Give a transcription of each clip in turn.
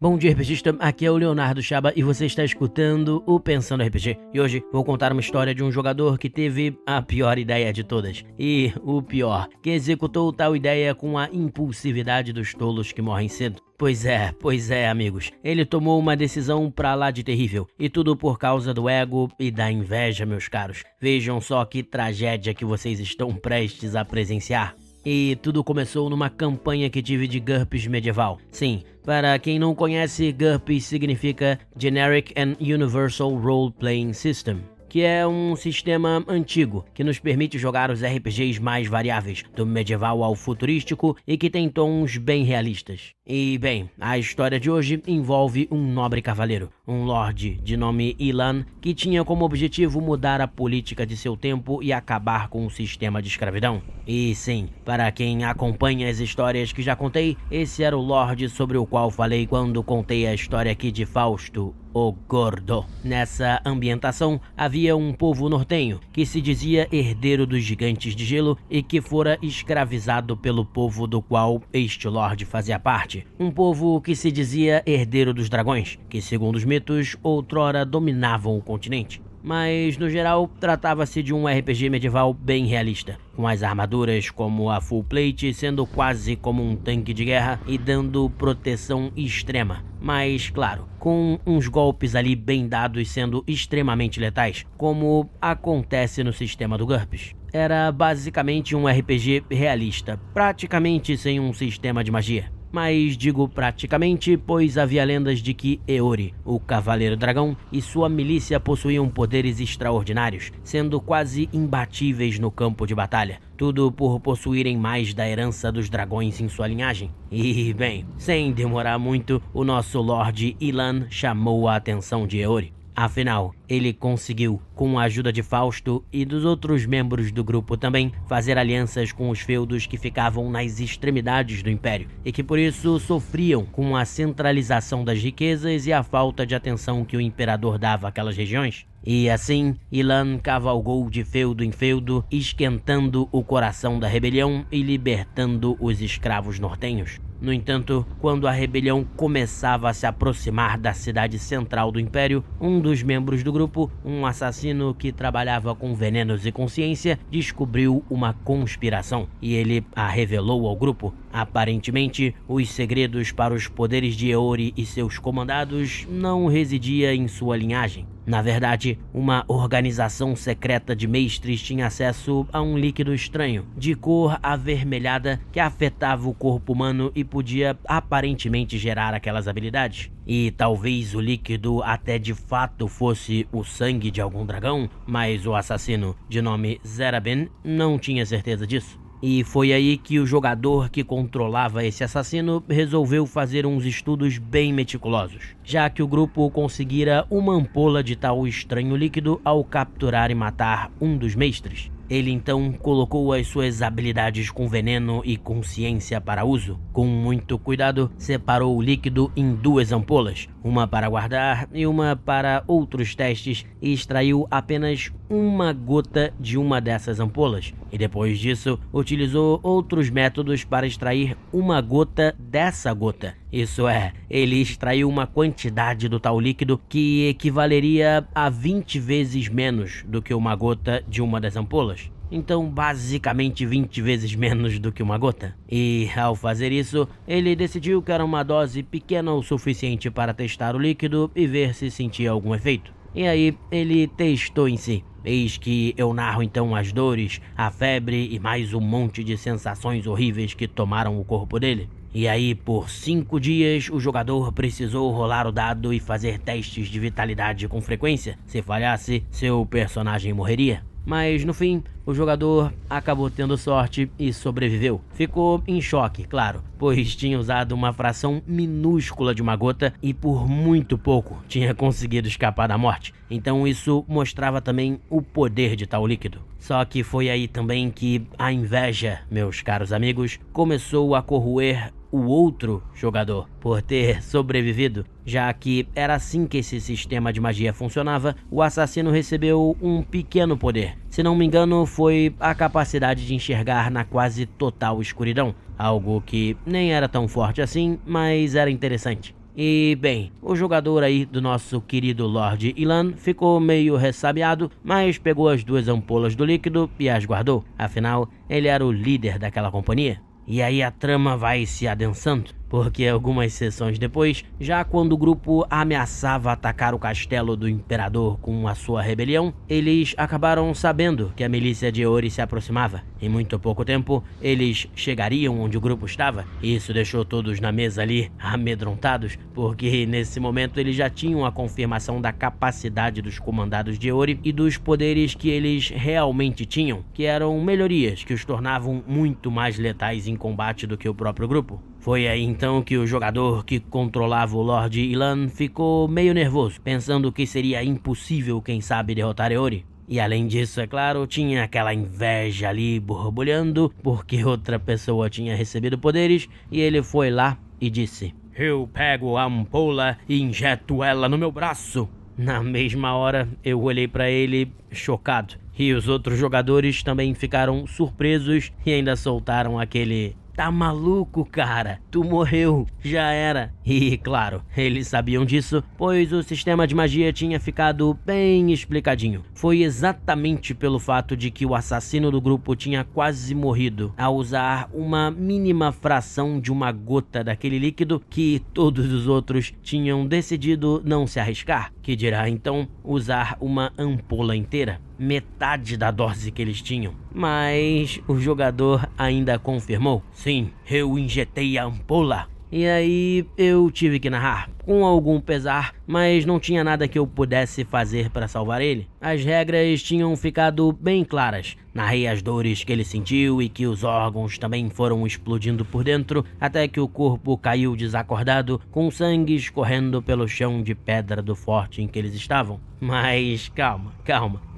Bom dia, RPGista, aqui é o Leonardo Chaba e você está escutando o Pensando RPG. E hoje vou contar uma história de um jogador que teve a pior ideia de todas. E o pior, que executou tal ideia com a impulsividade dos tolos que morrem cedo. Pois é, amigos. Ele tomou uma decisão pra lá de terrível. E tudo por causa do ego e da inveja, meus caros. Vejam só que tragédia que vocês estão prestes a presenciar. E tudo começou numa campanha que tive de GURPS medieval. Sim, para quem não conhece, GURPS significa Generic and Universal Role Playing System, que é um sistema antigo que nos permite jogar os RPGs mais variáveis, do medieval ao futurístico e que tem tons bem realistas. E bem, a história de hoje envolve um nobre cavaleiro, um lorde de nome Ilan, que tinha como objetivo mudar a política de seu tempo e acabar com o sistema de escravidão. E sim, para quem acompanha as histórias que já contei, esse era o lorde sobre o qual falei quando contei a história aqui de Fausto, o Gordo. Nessa ambientação, havia um povo nortenho que se dizia herdeiro dos gigantes de gelo e que fora escravizado pelo povo do qual este lorde fazia parte. Um povo que se dizia herdeiro dos dragões, que segundo os mitos, outrora dominavam o continente. Mas, no geral, tratava-se de um RPG medieval bem realista, com as armaduras como a full plate sendo quase como um tanque de guerra e dando proteção extrema. Mas, claro, com uns golpes ali bem dados sendo extremamente letais, como acontece no sistema do GURPS. Era basicamente um RPG realista, praticamente sem um sistema de magia. Mas digo praticamente, pois havia lendas de que Eori, o Cavaleiro Dragão, e sua milícia possuíam poderes extraordinários, sendo quase imbatíveis no campo de batalha. Tudo por possuírem mais da herança dos dragões em sua linhagem. E, bem, sem demorar muito, o nosso Lorde Ilan chamou a atenção de Eori. Afinal, ele conseguiu, com a ajuda de Fausto e dos outros membros do grupo também, fazer alianças com os feudos que ficavam nas extremidades do Império e que por isso sofriam com a centralização das riquezas e a falta de atenção que o Imperador dava àquelas regiões. E assim, Ilan cavalgou de feudo em feudo, esquentando o coração da rebelião e libertando os escravos nortenhos. No entanto, quando a rebelião começava a se aproximar da cidade central do Império, um dos membros do grupo, um assassino que trabalhava com venenos e consciência, descobriu uma conspiração e ele a revelou ao grupo. Aparentemente, os segredos para os poderes de Eori e seus comandados não residia em sua linhagem. Na verdade, uma organização secreta de mestres tinha acesso a um líquido estranho, de cor avermelhada, que afetava o corpo humano e podia aparentemente gerar aquelas habilidades. E talvez o líquido até de fato fosse o sangue de algum dragão, mas o assassino, de nome Zerabin, não tinha certeza disso. E foi aí que o jogador que controlava esse assassino resolveu fazer uns estudos bem meticulosos, já que o grupo conseguira uma ampola de tal estranho líquido ao capturar e matar um dos mestres. Ele então colocou as suas habilidades com veneno e consciência para uso. Com muito cuidado, separou o líquido em duas ampolas, uma para guardar e uma para outros testes, e extraiu apenas uma gota de uma dessas ampolas. E depois disso, utilizou outros métodos para extrair uma gota dessa gota. Isso é, ele extraiu uma quantidade do tal líquido que equivaleria a 20 vezes menos do que uma gota de uma das ampolas. Então, basicamente 20 vezes menos do que uma gota. E, ao fazer isso, ele decidiu que era uma dose pequena o suficiente para testar o líquido e ver se sentia algum efeito. E aí, ele testou em si. Eis que eu narro então as dores, a febre e mais um monte de sensações horríveis que tomaram o corpo dele. E aí, por 5 dias, o jogador precisou rolar o dado e fazer testes de vitalidade com frequência. Se falhasse, seu personagem morreria. Mas no fim, o jogador acabou tendo sorte e sobreviveu. Ficou em choque, claro, pois tinha usado uma fração minúscula de uma gota e por muito pouco tinha conseguido escapar da morte. Então isso mostrava também o poder de tal líquido. Só que foi aí também que a inveja, meus caros amigos, começou a corroer o outro jogador por ter sobrevivido, já que era assim que esse sistema de magia funcionava. O assassino recebeu um pequeno poder. Se não me engano, foi a capacidade de enxergar na quase total escuridão, algo que nem era tão forte assim, mas era interessante. E, bem, o jogador aí do nosso querido Lord Ilan ficou meio ressabiado, mas pegou as 2 ampolas do líquido e as guardou. Afinal, ele era o líder daquela companhia. E aí a trama vai se adensando, porque algumas sessões depois, já quando o grupo ameaçava atacar o castelo do imperador com a sua rebelião, eles acabaram sabendo que a milícia de Eori se aproximava. Em muito pouco tempo, eles chegariam onde o grupo estava, e isso deixou todos na mesa ali amedrontados, porque nesse momento eles já tinham a confirmação da capacidade dos comandados de Eori e dos poderes que eles realmente tinham, que eram melhorias que os tornavam muito mais letais em combate do que o próprio grupo. Foi aí então que o jogador que controlava o Lord Ilan ficou meio nervoso, pensando que seria impossível, quem sabe, derrotar Eori. E além disso, é claro, tinha aquela inveja ali borbulhando, porque outra pessoa tinha recebido poderes, e ele foi lá e disse: "Eu pego a ampola e injeto ela no meu braço." Na mesma hora, eu olhei pra ele chocado, e os outros jogadores também ficaram surpresos e ainda soltaram aquele: "Tá maluco, cara? Tu morreu, já era." E, claro, eles sabiam disso, pois o sistema de magia tinha ficado bem explicadinho. Foi exatamente pelo fato de que o assassino do grupo tinha quase morrido ao usar uma mínima fração de uma gota daquele líquido que todos os outros tinham decidido não se arriscar, que dirá então usar uma ampola inteira, metade da dose que eles tinham. Mas o jogador ainda confirmou: "Sim, eu injetei a ampola." E aí eu tive que narrar, com algum pesar, mas não tinha nada que eu pudesse fazer para salvar ele. As regras tinham ficado bem claras. Narrei as dores que ele sentiu e que os órgãos também foram explodindo por dentro, até que o corpo caiu desacordado, com sangue escorrendo pelo chão de pedra do forte em que eles estavam. Mas calma,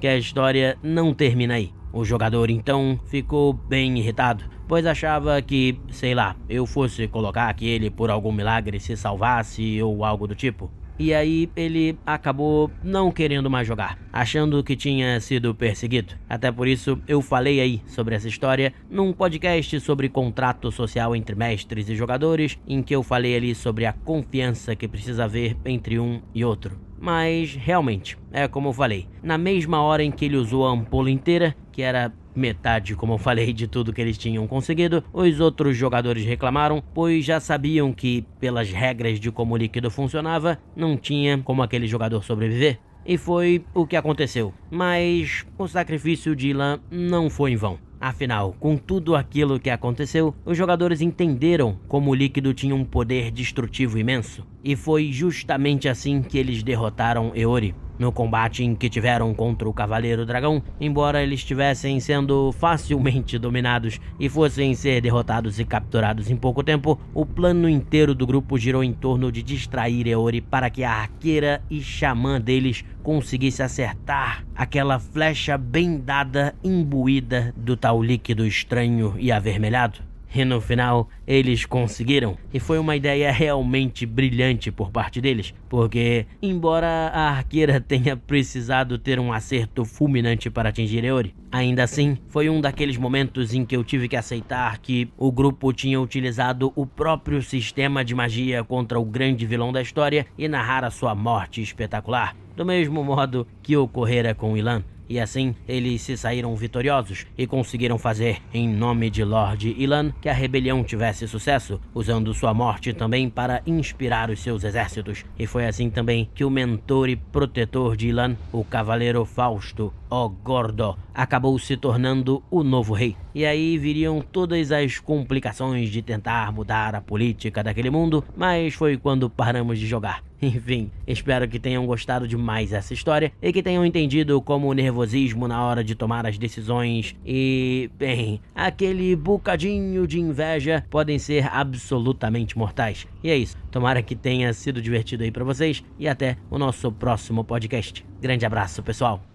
que a história não termina aí. O jogador então ficou bem irritado, pois achava que, sei lá, eu fosse colocar que ele por algum milagre se salvasse ou algo do tipo. E aí ele acabou não querendo mais jogar, achando que tinha sido perseguido. Até por isso eu falei aí sobre essa história num podcast sobre contrato social entre mestres e jogadores, em que eu falei ali sobre a confiança que precisa haver entre um e outro. Mas, realmente, é como eu falei, na mesma hora em que ele usou a ampola inteira, que era metade, como eu falei, de tudo que eles tinham conseguido, os outros jogadores reclamaram, pois já sabiam que, pelas regras de como o líquido funcionava, não tinha como aquele jogador sobreviver. E foi o que aconteceu. Mas o sacrifício de Ilan não foi em vão. Afinal, com tudo aquilo que aconteceu, os jogadores entenderam como o líquido tinha um poder destrutivo imenso. E foi justamente assim que eles derrotaram Eori. No combate em que tiveram contra o Cavaleiro Dragão, embora eles estivessem sendo facilmente dominados e fossem ser derrotados e capturados em pouco tempo, o plano inteiro do grupo girou em torno de distrair Eori para que a arqueira e xamã deles conseguisse acertar aquela flecha bem dada imbuída do tal líquido estranho e avermelhado. E no final, eles conseguiram. E foi uma ideia realmente brilhante por parte deles, porque, embora a arqueira tenha precisado ter um acerto fulminante para atingir Eori, ainda assim, foi um daqueles momentos em que eu tive que aceitar que o grupo tinha utilizado o próprio sistema de magia contra o grande vilão da história e narrar a sua morte espetacular, do mesmo modo que ocorrera com Ilan. E assim, eles se saíram vitoriosos e conseguiram fazer, em nome de Lord Ilan, que a rebelião tivesse sucesso, usando sua morte também para inspirar os seus exércitos. E foi assim também que o mentor e protetor de Ilan, o Cavaleiro Fausto, o Gordo, acabou se tornando o novo rei. E aí viriam todas as complicações de tentar mudar a política daquele mundo, mas foi quando paramos de jogar. Enfim, espero que tenham gostado demais dessa história e que tenham entendido como o nervosismo na hora de tomar as decisões e, bem, aquele bocadinho de inveja podem ser absolutamente mortais. E é isso, tomara que tenha sido divertido aí pra vocês e até o nosso próximo podcast. Grande abraço, pessoal!